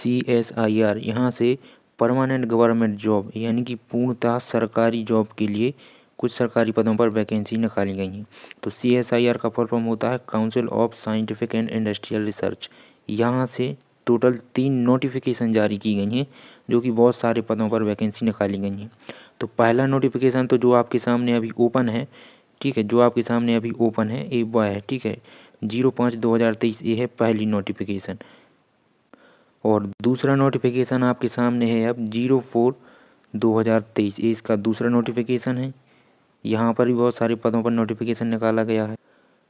CSIR, यहाँ से permanent government job यानी कि पूर्णतः सरकारी जॉब के लिए कुछ सरकारी पदों पर वैकेंसी निकाली गई हैं। तो CSIR का फुल फॉर्म होता है council of scientific and industrial research. यहाँ से टोटल 3 नोटिफिकेशन जारी की गई हैं जो कि बहुत सारे पदों पर वैकेंसी निकाली गई हैं। तो पहला नोटिफिकेशन तो जो आपके सामने अभी ओपन है, ठीक है, जो आपके सामने अभी ओपन है ये वह है, ठीक है, 05/2023 ये है पहली नोटिफिकेशन। और दूसरा नोटिफिकेशन आपके सामने है अब 04/2023, ये इसका दूसरा नोटिफिकेशन है। यहाँ पर भी बहुत सारे पदों पर नोटिफिकेशन निकाला गया है।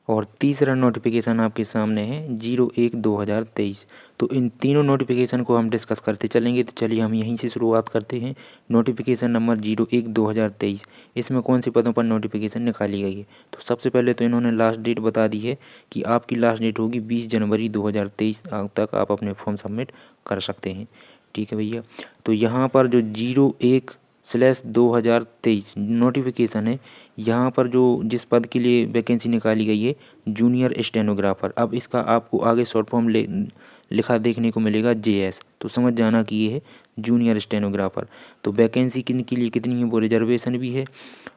और तीसरा नोटिफिकेशन आपके सामने है 01/2023। तो इन तीनों नोटिफिकेशन को हम डिस्कस करते चलेंगे। तो चलिए हम यहीं से शुरुआत करते हैं। नोटिफिकेशन नंबर 01/2023, इसमें कौन से पदों पर नोटिफिकेशन निकाली गई है। तो सबसे पहले तो इन्होंने लास्ट डेट बता दी है कि आपकी लास्ट डेट होगी 20 जनवरी 2023 तक आप अपने फॉर्म सबमिट कर सकते हैं। ठीक है भैया। तो यहाँ पर जो 01/2023 नोटिफिकेशन है, यहाँ पर जो जिस पद के लिए वैकेंसी निकाली गई है जूनियर स्टेनोग्राफर। अब इसका आपको आगे शॉर्ट फॉर्म लिखा देखने को मिलेगा JS, तो समझ जाना कि ये है जूनियर स्टेनोग्राफर। तो वैकेंसी किन के लिए कितनी है वो रिजर्वेशन भी है।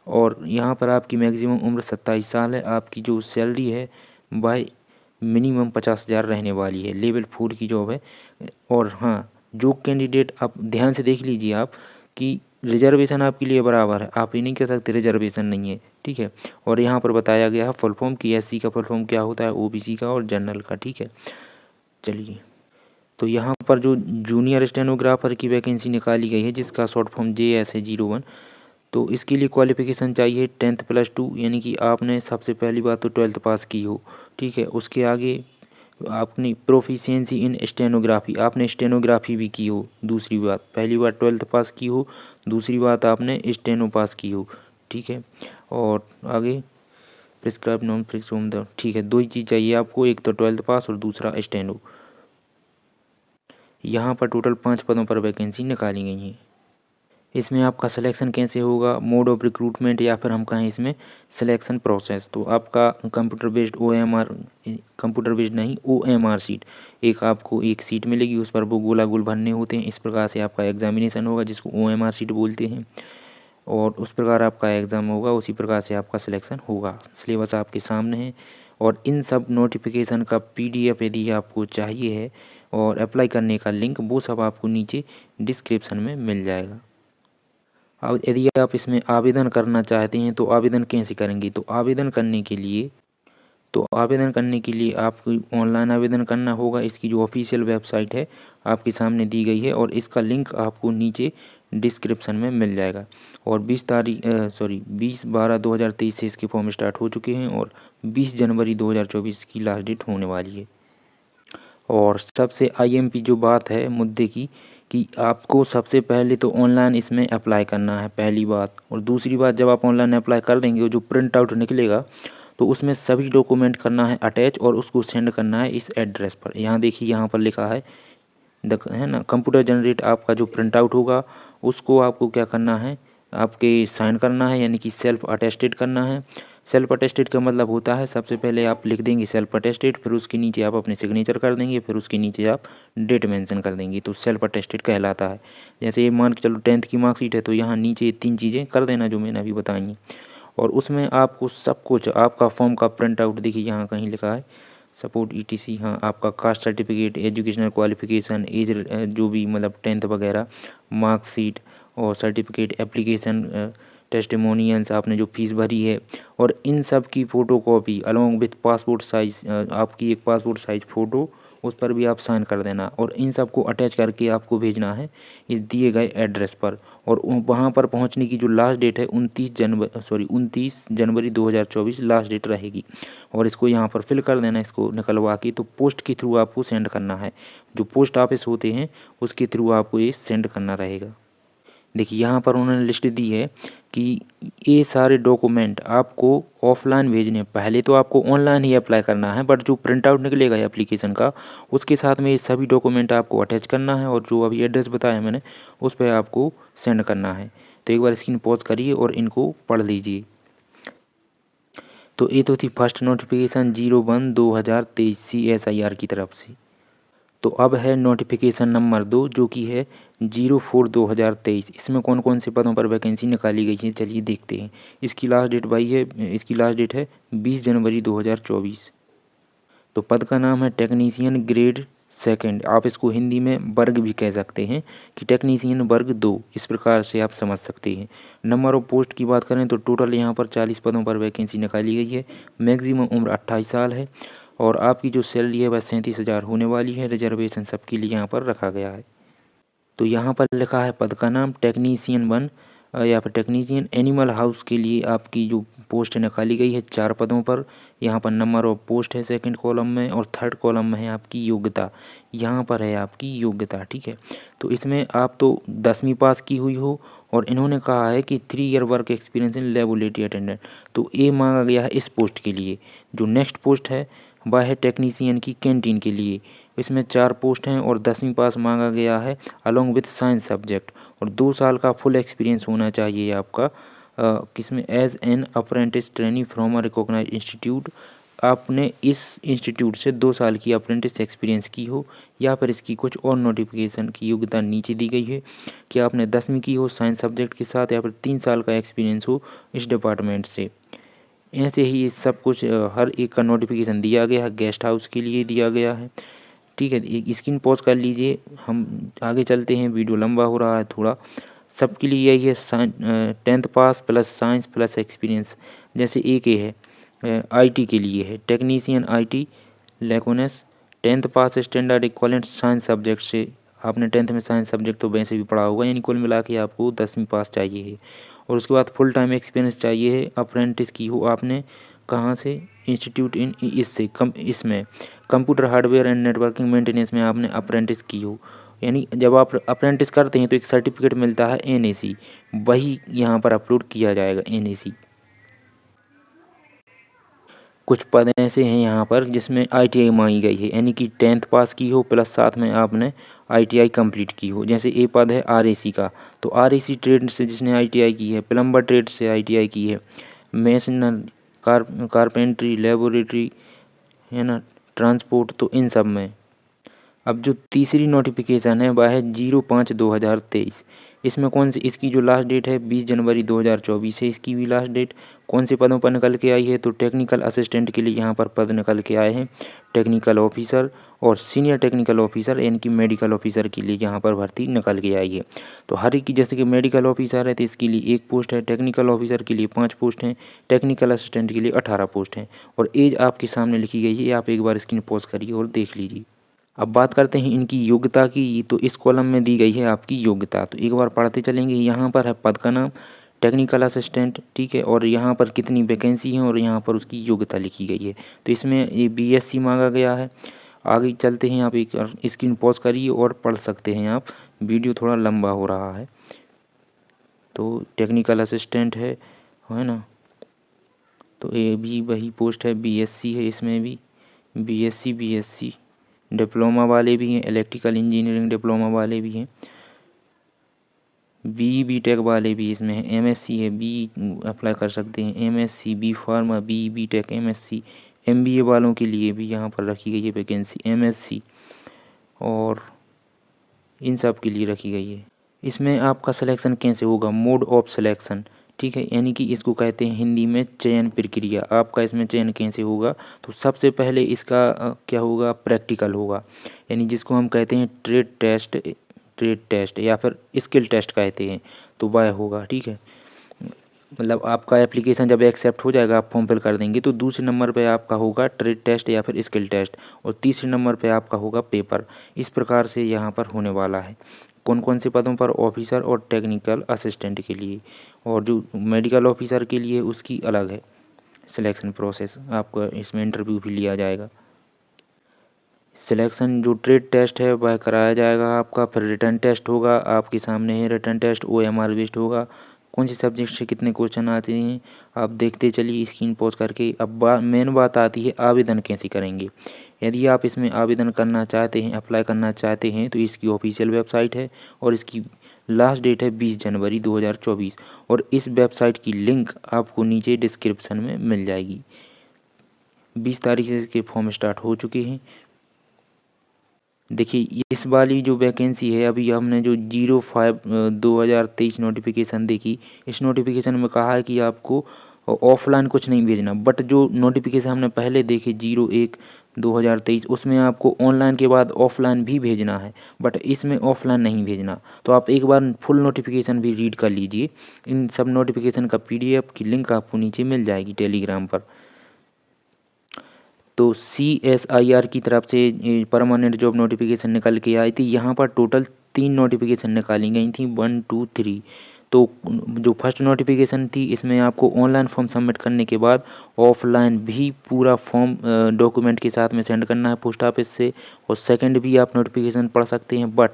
और यहाँ पर आपकी मैक्सिमम उम्र 27 साल है। आपकी जो सैलरी है वह मिनिमम 50,000 रहने वाली है। लेवल 4 की जॉब है। और हाँ, जो कैंडिडेट आप ध्यान से देख लीजिए आप कि रिजर्वेशन आपके लिए बराबर है, आप ये नहीं कह सकते रिजर्वेशन नहीं है, ठीक है। और यहाँ पर बताया गया है फुल फॉर्म की SC का फुल फॉर्म क्या होता है, OBC का और जनरल का, ठीक है। चलिए, तो यहाँ पर जो जूनियर स्टेनोग्राफर की वैकेंसी निकाली गई है जिसका शॉर्ट फॉर्म JS है 01, तो इसके लिए क्वालिफिकेशन चाहिए 10th +2, यानी कि आपने सबसे पहली बात तो 12th पास की हो, ठीक है। उसके आगे आपने प्रोफिशिएंसी इन स्टेनोग्राफी, आपने स्टेनोग्राफी भी की हो। दूसरी बात, पहली बार 12th पास की हो, दूसरी बात आपने स्टेनो पास की हो, ठीक है। और आगे प्रिस्क्राइब नॉन प्रिस्क्राइब, ठीक है, 2 ही चीज़ चाहिए आपको, एक तो 12th पास और दूसरा स्टेनो। यहाँ पर टोटल 5 पदों पर वैकेंसी निकाली गई हैं। इसमें आपका सिलेक्शन कैसे होगा, मोड ऑफ रिक्रूटमेंट या फिर हम कहें इसमें सिलेक्शन प्रोसेस, तो आपका computer based OMR, computer based नहीं OMR सीट, एक आपको एक सीट मिलेगी, उस पर वो गोला गोल भरने होते हैं। इस प्रकार से आपका एग्जामिनेशन होगा जिसको OMR सीट बोलते हैं। और उस प्रकार आपका एग्ज़ाम होगा, उसी प्रकार से आपका सिलेक्शन होगा। सिलेबस आपके सामने है। और इन सब नोटिफिकेशन का PDF यदि आपको चाहिए है और अप्लाई करने का लिंक, वो सब आपको नीचे डिस्क्रिप्शन में मिल जाएगा। अब यदि आप इसमें आवेदन करना चाहते हैं तो आवेदन कैसे करेंगे, तो आवेदन करने के लिए आपको ऑनलाइन आवेदन करना होगा। इसकी जो ऑफिशियल वेबसाइट है आपके सामने दी गई है और इसका लिंक आपको नीचे डिस्क्रिप्शन में मिल जाएगा। और 20/12/2023 से इसके फॉर्म स्टार्ट हो चुके हैं और 20 जनवरी 2024 की लास्ट डेट होने वाली है। और सबसे IMP जो बात है मुद्दे की, कि आपको सबसे पहले तो ऑनलाइन इसमें अप्लाई करना है, पहली बात। और दूसरी बात, जब आप ऑनलाइन अप्लाई कर देंगे जो प्रिंट आउट निकलेगा तो उसमें सभी डॉक्यूमेंट करना है अटैच और उसको सेंड करना है इस एड्रेस पर। यहाँ देखिए, यहाँ पर लिखा है ना, कंप्यूटर जनरेट आपका जो प्रिंट आउट होगा उसको आपको क्या करना है, आपके साइन करना है, यानी कि सेल्फ अटेस्टेड करना है। सेल्फ अटेस्टेड का मतलब होता है सबसे पहले आप लिख देंगे सेल्फ अटेस्टेड, फिर उसके नीचे आप अपने सिग्नेचर कर देंगे, फिर उसके नीचे आप डेट मेंशन कर देंगे, तो सेल्फ अटेस्टेड कहलाता है। जैसे ये मान के चलो 10th की मार्कशीट है तो यहाँ नीचे 3 चीज़ें कर देना जो मैंने अभी बताई हैं। और उसमें आपको सब कुछ, आपका फॉर्म का प्रिंट आउट देखिए यहाँ कहीं लिखा है सपोर्ट ETC, हाँ, आपका caste certificate, educational qualification, as जो भी मतलब 10th वगैरह, मार्कशीट और सर्टिफिकेट, एप्लीकेशन, टेस्टिमोनियल्स, आपने जो फीस भरी है, और इन सब की photocopy along with passport size, आपकी एक पासपोर्ट साइज़ फ़ोटो, उस पर भी आप साइन कर देना। और इन सब को अटैच करके आपको भेजना है इस दिए गए एड्रेस पर। और वहाँ पर पहुँचने की जो लास्ट डेट है 29 जनवरी 2024 लास्ट डेट रहेगी। और इसको यहाँ पर फिल कर देना, इसको निकलवा के, तो पोस्ट के थ्रू आपको सेंड करना है। जो पोस्ट ऑफिस होते हैं उसके थ्रू आपको ये सेंड करना रहेगा। देखिए यहाँ पर उन्होंने लिस्ट दी है कि ये सारे डॉक्यूमेंट आपको ऑफलाइन भेजने हैं। पहले तो आपको ऑनलाइन ही अप्लाई करना है, बट जो प्रिंट आउट निकलेगा एप्लीकेशन का उसके साथ में ये सभी डॉक्यूमेंट आपको अटैच करना है और जो अभी एड्रेस बताया मैंने उस पर आपको सेंड करना है। तो एक बार स्क्रीन पॉज करिए और इनको पढ़ लीजिए। तो ये तो थी फर्स्ट नोटिफिकेशन 01/2023 CSIR की तरफ से। तो अब है नोटिफिकेशन नंबर 2 जो कि है 04/2023। इसमें कौन कौन से पदों पर वैकेंसी निकाली गई है चलिए देखते हैं। इसकी लास्ट डेट है 20 जनवरी 2024। तो पद का नाम है टेक्नीशियन ग्रेड सेकंड, आप इसको हिंदी में वर्ग भी कह सकते हैं कि टेक्नीशियन वर्ग 2, इस प्रकार से आप समझ सकते हैं। नंबर ऑफ पोस्ट की बात करें तो टोटल यहाँ पर 40 पदों पर वैकेंसी निकाली गई है। मैक्सिमम उम्र 28 साल है और आपकी जो सैलरी है वह 37,000 होने वाली है। रिजर्वेशन सबके लिए यहाँ पर रखा गया है। तो यहाँ पर लिखा है पद का नाम टेक्नीशियन 1 या फिर टेक्नीशियन एनिमल हाउस के लिए आपकी जो पोस्ट निकाली गई है 4 पदों पर। यहाँ पर नंबर ऑफ पोस्ट है सेकंड कॉलम में और थर्ड कॉलम में है आपकी योग्यता। यहाँ पर है आपकी योग्यता, ठीक है। तो इसमें आप तो 10वीं पास की हुई हो और इन्होंने कहा है कि 3 year work experience in laboratory attendant, तो ये मांगा गया है इस पोस्ट के लिए। जो नेक्स्ट पोस्ट है वह है टेक्नीशियन की कैंटीन के लिए। इसमें 4 पोस्ट हैं और 10वीं पास मांगा गया है अलॉन्ग विथ साइंस सब्जेक्ट, और 2 साल का फुल एक्सपीरियंस होना चाहिए आपका किसमें, as an apprentice trainee from a recognised institute. आपने इस इंस्टीट्यूट से 2 साल की अप्रेंटिस एक्सपीरियंस की हो, या फिर इसकी कुछ और नोटिफिकेशन की योग्यता नीचे दी गई है कि आपने 10वीं की हो साइंस सब्जेक्ट के साथ, या फिर 3 साल का एक्सपीरियंस हो इस डिपार्टमेंट से। ऐसे ही ये सब कुछ हर एक का नोटिफिकेशन दिया गया है। गेस्ट हाउस के लिए दिया गया है, ठीक है। एक स्क्रीन पॉज कर लीजिए, हम आगे चलते हैं, वीडियो लंबा हो रहा है थोड़ा। सबके लिए यही है 10th pass plus science plus experience. जैसे एक ये है आईटी के लिए है टेक्नीशियन आईटी लेकोनेस, 10th pass standard equivalent science subject से। आपने 10th में साइंस सब्जेक्ट तो वैसे भी पढ़ा होगा, यानी कुल मिला के आपको 10वीं पास चाहिए है। और उसके बाद फुल टाइम एक्सपीरियंस चाहिए है, अप्रेंटिस की हो आपने कहाँ से, इंस्टीट्यूट इन इससे कम इसमें computer hardware and networking maintenance में आपने अप्रेंटिस की हो। यानी जब आप अप्रेंटिस करते हैं तो एक सर्टिफिकेट मिलता है एनएसी, वही यहाँ पर अपलोड किया जाएगा एनएसी। कुछ पद ऐसे हैं यहाँ पर जिसमें आईटीआई मांगी गई है, यानी कि 10th पास की हो प्लस साथ में आपने आईटीआई कंप्लीट की हो। जैसे ए पद है आरएसी का, तो आरएसी ट्रेड से जिसने आईटीआई की है, प्लम्बर ट्रेड से आईटीआई की है, मेसनर कारपेंट्री लेबोरेटरी है ना, ट्रांसपोर्ट, तो इन सब में। अब जो तीसरी नोटिफिकेशन है वह है 05/2023। इसमें कौन सी, इसकी जो लास्ट डेट है 20 जनवरी 2024 है इसकी भी लास्ट डेट। कौन से पदों पर निकल के आई है, तो टेक्निकल असिस्टेंट के लिए यहाँ पर पद निकल के आए हैं, टेक्निकल ऑफिसर और सीनियर टेक्निकल ऑफिसर यानी कि मेडिकल ऑफिसर के लिए यहाँ पर भर्ती निकल के आई है। तो हर एक की, जैसे कि मेडिकल ऑफिसर है तो इसके लिए 1 पोस्ट है, टेक्निकल ऑफिसर के लिए 5 पोस्ट हैं, टेक्निकल असिस्टेंट के लिए 18 पोस्ट हैं। और एज आपके सामने लिखी गई है, आप एक बार स्क्रीन पॉज करिए और देख लीजिए। अब बात करते हैं इनकी योग्यता की, तो इस कॉलम में दी गई है आपकी योग्यता, तो एक बार पढ़ते चलेंगे। यहाँ पर है पद का नाम टेक्निकल असिस्टेंट, ठीक है, और यहाँ पर कितनी वैकेंसी है और यहाँ पर उसकी योग्यता लिखी गई है। तो इसमें ये बीएससी मांगा गया है। आगे चलते हैं, आप एक स्क्रीन पॉज करिए और पढ़ सकते हैं आप, वीडियो थोड़ा लंबा हो रहा है। तो टेक्निकल असिस्टेंट है ना, तो ये भी वही पोस्ट है, बीएससी है इसमें भी, बीएससी डिप्लोमा वाले भी हैं, इलेक्ट्रिकल इंजीनियरिंग डिप्लोमा वाले भी हैं, बी टेक वाले भी इसमें हैं, एमएससी है, बी अप्लाई कर सकते हैं, MSc B pharma B tech MSc, MBA वालों के लिए भी यहाँ पर रखी गई है वैकेंसी, एमएससी और इन सब के लिए रखी गई है। इसमें आपका सिलेक्शन कैसे होगा, मोड ऑफ सिलेक्शन, ठीक है, यानी कि इसको कहते हैं हिंदी में चयन प्रक्रिया। आपका इसमें चयन कैसे होगा, तो सबसे पहले इसका क्या होगा, प्रैक्टिकल होगा, यानी जिसको हम कहते हैं ट्रेड टेस्ट या फिर स्किल टेस्ट कहते हैं, तो वह होगा, ठीक है। मतलब आपका एप्लीकेशन जब एक्सेप्ट हो जाएगा, आप फॉर्म फिल कर देंगे, तो दूसरे नंबर पे आपका होगा ट्रेड टेस्ट या फिर स्किल टेस्ट, और तीसरे नंबर पे आपका होगा पेपर। इस प्रकार से यहाँ पर होने वाला है। कौन कौन से पदों पर, ऑफिसर और टेक्निकल असिस्टेंट के लिए, और जो मेडिकल ऑफिसर के लिए उसकी अलग है सिलेक्शन प्रोसेस, आपको इसमें इंटरव्यू भी लिया जाएगा। सिलेक्शन जो ट्रेड टेस्ट है वह कराया जाएगा आपका, फिर रिटर्न टेस्ट होगा, आपके सामने है रिटर्न टेस्ट, OMR बेस्ड होगा। कौन से सब्जेक्ट से कितने क्वेश्चन आते हैं आप देखते चलिए स्क्रीन पॉज करके। अब मेन बात आती है आवेदन कैसे करेंगे। यदि आप इसमें आवेदन करना चाहते हैं, अप्लाई करना चाहते हैं, तो इसकी ऑफिशियल वेबसाइट है और इसकी लास्ट डेट है 20 जनवरी 2024, और इस वेबसाइट की लिंक आपको नीचे डिस्क्रिप्शन में मिल जाएगी। 20 तारीख से इसके फॉर्म स्टार्ट हो चुके हैं। देखिए इस वाली जो वैकेंसी है, अभी हमने जो 05/2023 नोटिफिकेशन देखी, इस नोटिफिकेशन में कहा है कि आपको ऑफलाइन कुछ नहीं भेजना। बट जो नोटिफिकेशन हमने पहले देखे 01/2023, उसमें आपको ऑनलाइन के बाद ऑफलाइन भी भेजना है, बट इसमें ऑफलाइन नहीं भेजना। तो आप एक बार फुल नोटिफिकेशन भी रीड कर लीजिए। इन सब नोटिफिकेशन का PDF की लिंक आपको नीचे मिल जाएगी टेलीग्राम पर। तो CSIR की तरफ से परमानेंट जॉब नोटिफिकेशन निकल के आई थी। यहाँ पर टोटल 3 नोटिफिकेशन निकाली गई थी, 1 2 3। तो जो फर्स्ट नोटिफिकेशन थी, इसमें आपको ऑनलाइन फॉर्म सबमिट करने के बाद ऑफलाइन भी पूरा फॉर्म डॉक्यूमेंट के साथ में सेंड करना है पोस्ट ऑफिस से। और सेकंड भी आप नोटिफिकेशन पढ़ सकते हैं, बट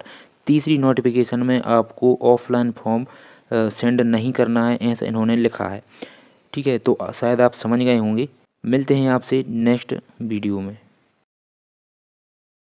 तीसरी नोटिफिकेशन में आपको ऑफलाइन फॉर्म सेंड नहीं करना है, ऐसा इन्होंने लिखा है। ठीक है, तो शायद आप समझ गए होंगे। मिलते हैं आपसे नेक्स्ट वीडियो में।